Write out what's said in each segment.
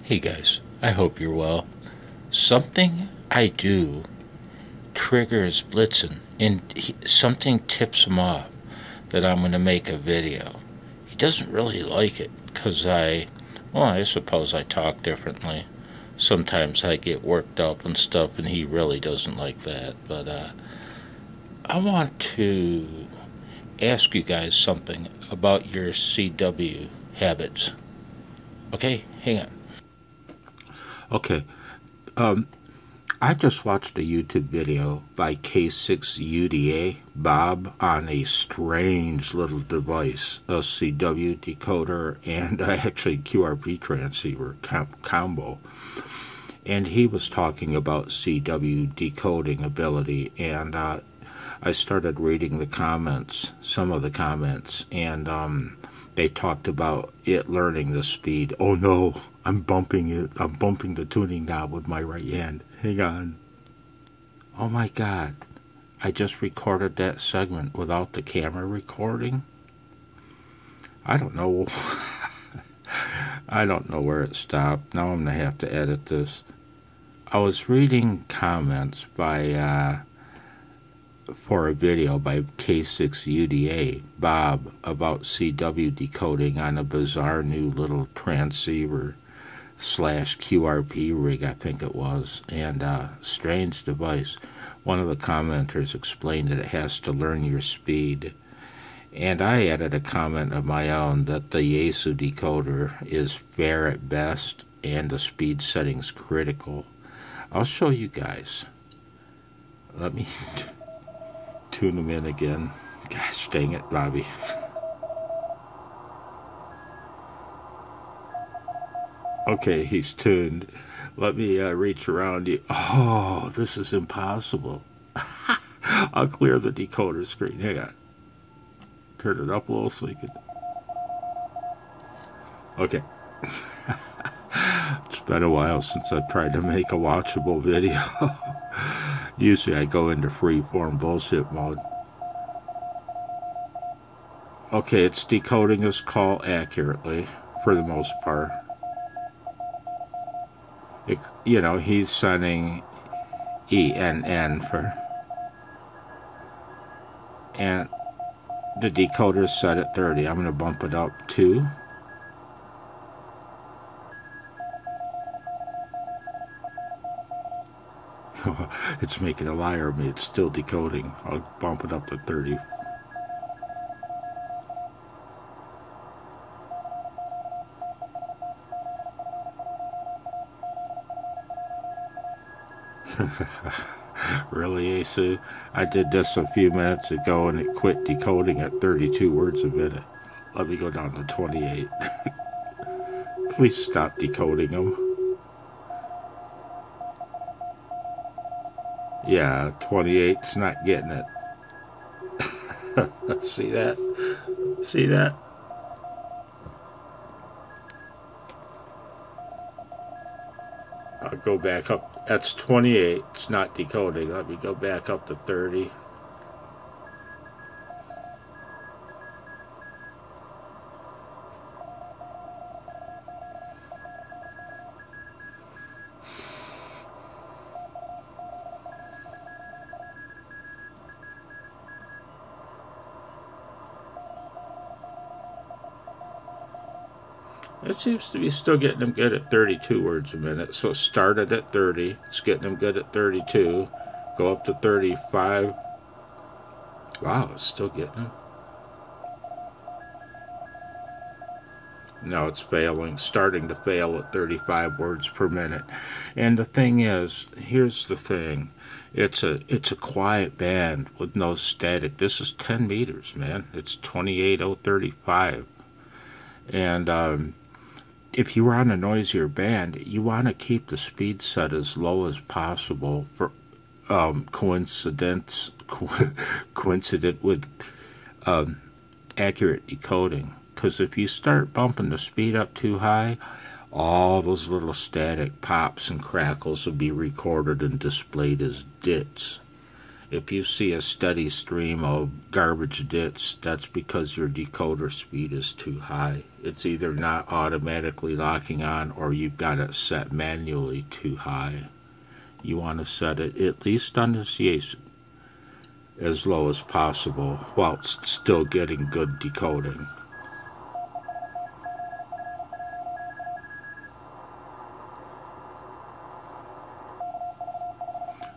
Hey guys, I hope you're well. Something I do triggers Blitzen, and something tips him off that I'm going to make a video. He doesn't really like it because I suppose I talk differently. Sometimes I get worked up and stuff, and he really doesn't like that. But I want to ask you guys something about your CW habits. Okay, hang on. Okay, I just watched a YouTube video by K6UDA Bob on a strange little device, a CW decoder and actually QRP transceiver combo. And he was talking about CW decoding ability, and I started reading the comments, some of the comments, and they talked about it learning the speed. Oh no, I'm bumping it. I'm bumping the tuning knob with my right hand. Hang on. Oh my God. I just recorded that segment without the camera recording. I don't know. I don't know where it stopped. Now I'm going to have to edit this. I was reading comments by for a video by K6UDA Bob about CW decoding on a bizarre new little transceiver / QRP rig, I think it was, and strange device. One of the commenters explained that it has to learn your speed, and I added a comment of my own that the Yaesu decoder is fair at best and the speed setting's critical. I'll show you guys. Let me tune them in again. Gosh dang it, Bobby. Okay, he's tuned. Let me reach around you. Oh, this is impossible. I'll clear the decoder screen. Hang on. Turn it up a little so you can... Okay. It's been a while since I've tried to make a watchable video. Usually I go into freeform bullshit mode. Okay, it's decoding his call accurately, for the most part. You know, he's sending ENN for... And the decoder's set at 30. I'm going to bump it up to... It's making a liar of me. It's still decoding. I'll bump it up to 30. Really, Yaesu? I did this a few minutes ago and it quit decoding at 32 words a minute. Let me go down to 28. Please stop decoding them. Yeah, 28's not getting it. See that? See that? I'll go back up. That's 28. It's not decoding. Let me go back up to 30. It seems to be still getting them good at 32 words a minute. So it started at 30. It's getting them good at 32. Go up to 35. Wow, it's still getting them. No, it's failing. Starting to fail at 35 words per minute. And the thing is, here's the thing. It's a quiet band with no static. This is 10 meters, man. It's 28,035. And if you were on a noisier band, you want to keep the speed set as low as possible for coincident with accurate decoding. Because if you start bumping the speed up too high, all those little static pops and crackles will be recorded and displayed as dits. If you see a steady stream of garbage bits, that's because your decoder speed is too high. It's either not automatically locking on or you've got it set manually too high. You want to set it, at least on this Yaesu, as low as possible whilst still getting good decoding.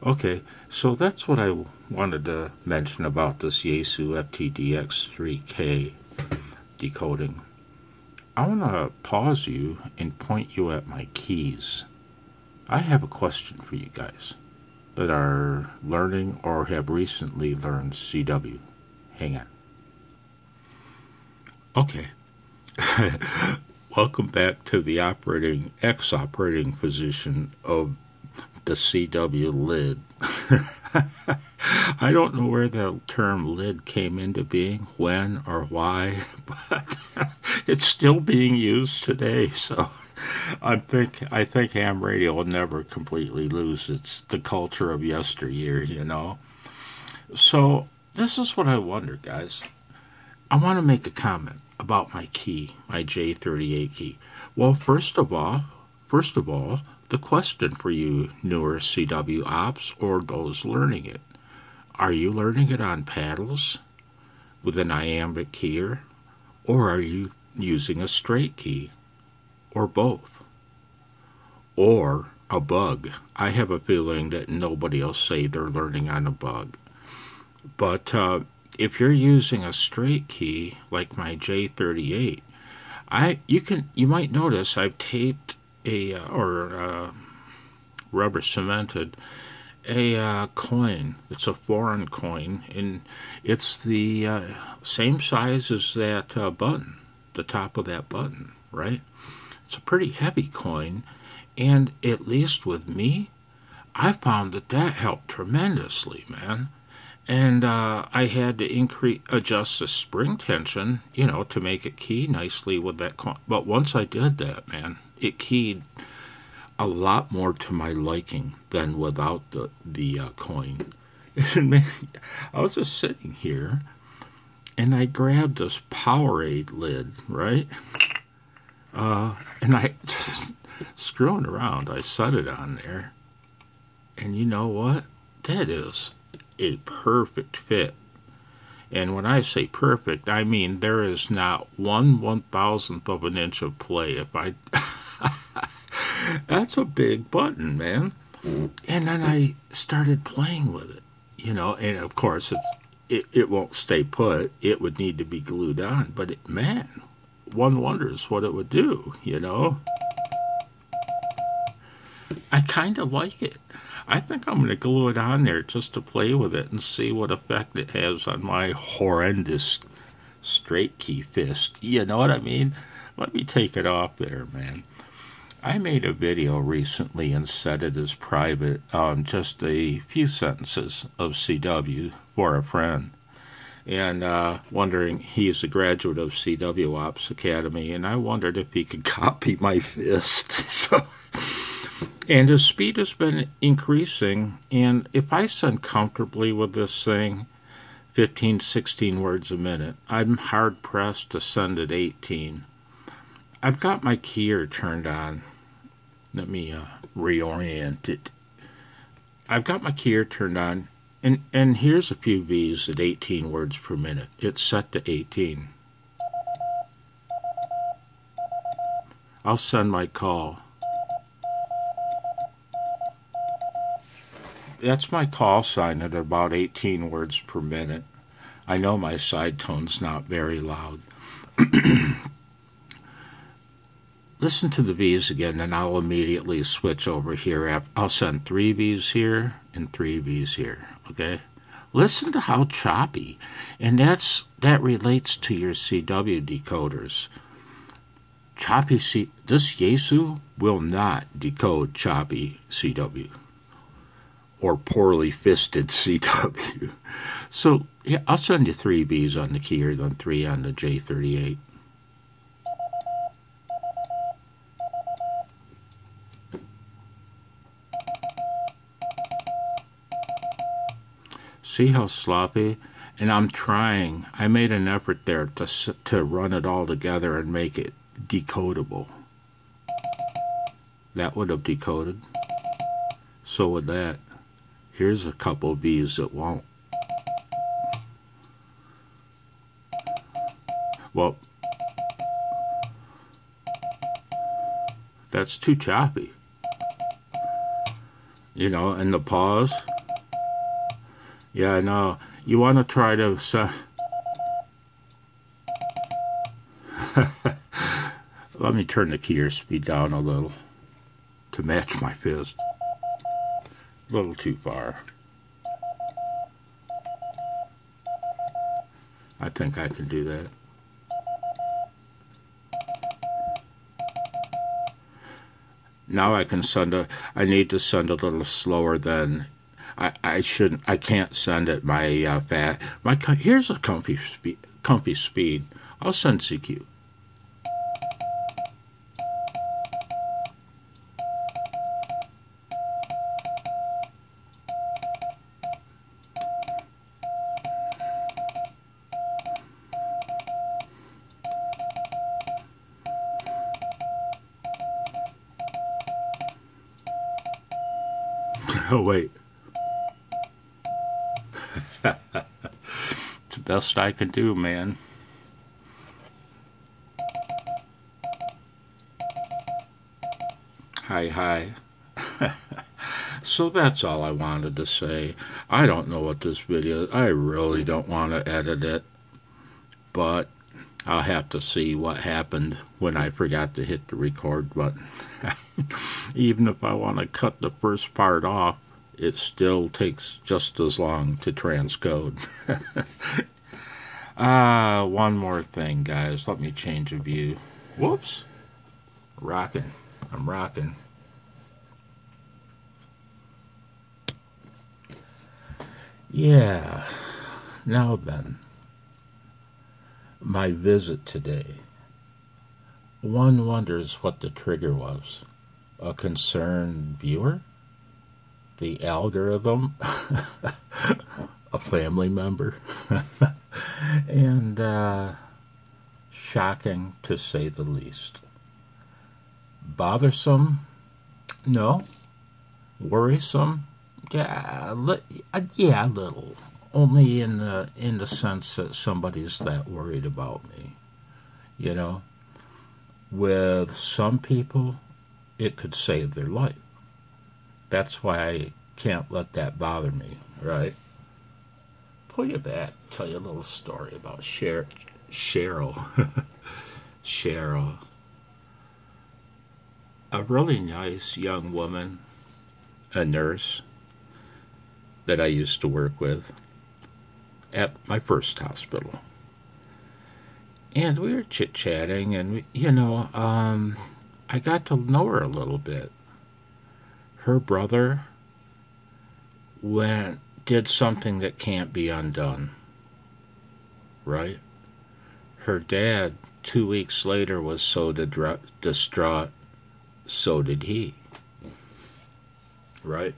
Okay, so that's what I wanted to mention about this Yaesu FTdx-3000 decoding. I want to pause you and point you at my keys. I have a question for you guys that are learning or have recently learned CW. Hang on. Okay. Welcome back to the operating position of the CW lid. I don't know where the term lid came into being, when or why, but it's still being used today. So I think ham radio will never completely lose the culture of yesteryear, you know. So this is what I wonder, guys. I want to make a comment about my key, my J38 key. Well, first of all, the question for you newer CW ops or those learning it. Are you learning it on paddles with an iambic keyer, or are you using a straight key, or both? Or a bug? I have a feeling that nobody will say they're learning on a bug. But if you're using a straight key like my J38, you might notice I've taped rubber cemented a coin. It's a foreign coin, and it's the same size as that button, the top of that button, right? It's a pretty heavy coin, and at least with me, I found that helped tremendously, man. And I had to adjust the spring tension, to make it key nicely with that coin. But once I did that, man, it keyed a lot more to my liking than without the coin. And man, I was just sitting here, and I grabbed this Powerade lid, right? And I just screwing around. I set it on there, and you know what? That is a perfect fit. And when I say perfect, I mean there is not 1/1000th of an inch of play. That's a big button, man. And then I started playing with it, and of course it won't stay put. It would need to be glued on, but man, one wonders what it would do, I kind of like it. I think I'm going to glue it on there just to play with it and see what effect it has on my horrendous straight key fist. You know what I mean? Let me take it off there, man. I made a video recently and set it as private, just a few sentences of CW for a friend. And wondering, he's a graduate of CW Ops Academy, and I wondered if he could copy my fist. And his speed has been increasing, and if I send comfortably with this thing, 15, 16 words a minute, I'm hard-pressed to send at 18. I've got my keyer turned on. Let me reorient it. I've got my keyer turned on, and here's a few V's at 18 words per minute. It's set to 18. I'll send my call. That's my call sign at about 18 words per minute. I know my side tone's not very loud. Listen to the V's again, then I'll immediately switch over here. I'll send 3 V's here and 3 V's here, okay? Listen to how choppy, and that relates to your CW decoders. This Yaesu will not decode choppy CW or poorly fisted CW. So, yeah, I'll send you 3 V's on the keyer, then 3 on the J38. See how sloppy? And I'm trying. I made an effort there to run it all together and make it decodable. That would have decoded. So would that. Here's a couple of V's that won't. Well, that's too choppy. You know, and the pause. Yeah, I know. You want to try to... Let me turn the keyer speed down a little to match my fist. A little too far. I think I can do that. Now I can send a... I need to send a little slower than... I shouldn't... I can't send it my fast... Here's a comfy speed. I'll send CQ. Oh, wait. It's the best I can do, man. Hi. So that's all I wanted to say. I don't know what this video is. I really don't want to edit it. But I'll have to see what happened when I forgot to hit the record button. Even if I want to cut the first part off, it still takes just as long to transcode. One more thing, guys. Let me change the view. Whoops. Rocking. I'm rocking. Yeah. Now then. My visit today. One wonders what the trigger was. A concerned viewer? The algorithm? A family member? And shocking to say the least. Bothersome? No. Worrisome? Yeah, a little. Only in the sense that somebody's that worried about me. You know? With some people, it could save their life. That's why I can't let that bother me, right? Pull you back, tell you a little story about Cheryl. Cheryl. A really nice young woman, a nurse that I used to work with at my first hospital. And we were chit-chatting, and, you know, I got to know her a little bit. Her brother did something that can't be undone, right? Her dad, 2 weeks later, was so distraught, so did he, right?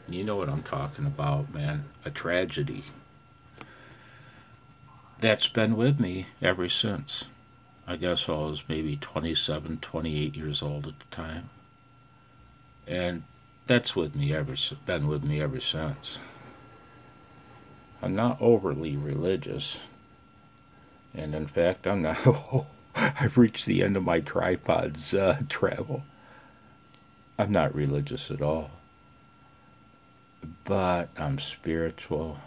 You know what I'm talking about, man. A tragedy. That's been with me ever since. I guess I was maybe 27, 28 years old at the time. And that's been with me ever since. I'm not overly religious. And in fact, I'm not... I've reached the end of my tripod's travel. I'm not religious at all. But I'm spiritual.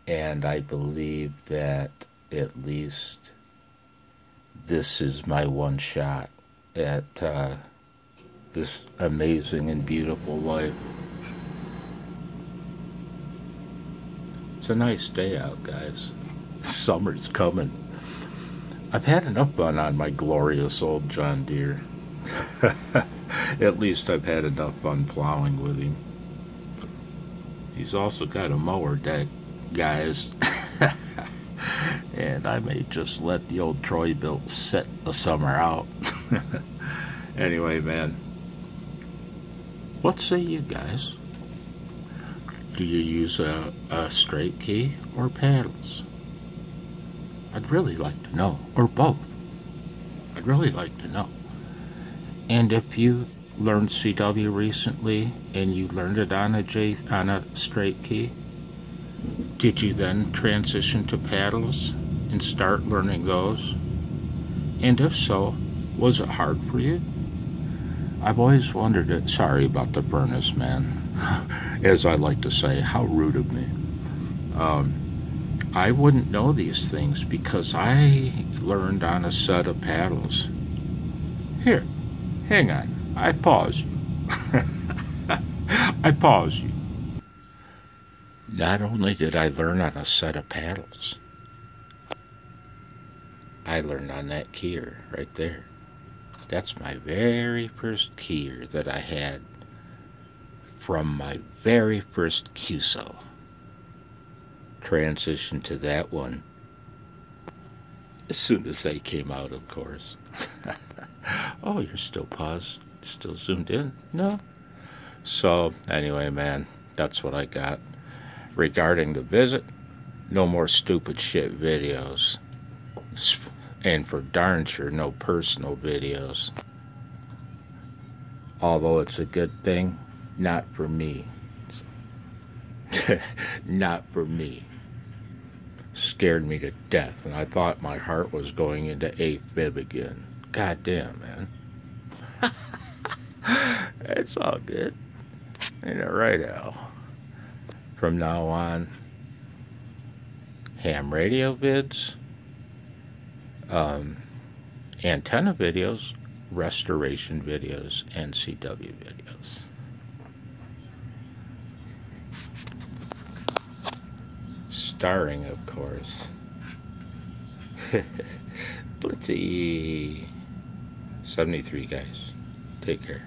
And I believe that at least this is my one shot at this amazing and beautiful life. It's a nice day out, guys. Summer's coming. I've had enough fun on my glorious old John Deere. At least I've had enough fun plowing with him. He's also got a mower deck, guys. And I may just let the old Troy-Bilt sit the summer out. Anyway, man, what say you guys? Do you use a straight key or paddles? I'd really like to know. Or both. I'd really like to know. And if you learned CW recently and you learned it on a straight key, did you then transition to paddles and start learning those? And if so, was it hard for you? I've always wondered it. Sorry about the furnace, man. As I like to say, how rude of me. I wouldn't know these things because I learned on a set of paddles. Here, hang on. I paused you. I paused you. Not only did I learn on a set of paddles, I learned on that keyer right there. That's my very first keyer that I had from my very first QSO. Transitioned to that one as soon as they came out, of course. Oh, you're still paused, still zoomed in? No? So, anyway, man, that's what I got. Regarding the visit, no more stupid shit videos. And for darn sure, no personal videos. Although it's a good thing, not for me. Not for me. Scared me to death, and I thought my heart was going into AFib again. God damn, man. It's all good. Ain't it right, Al? From now on, ham radio vids, antenna videos, restoration videos, and CW videos. Starring, of course, Blitzy. 73, guys. Take care.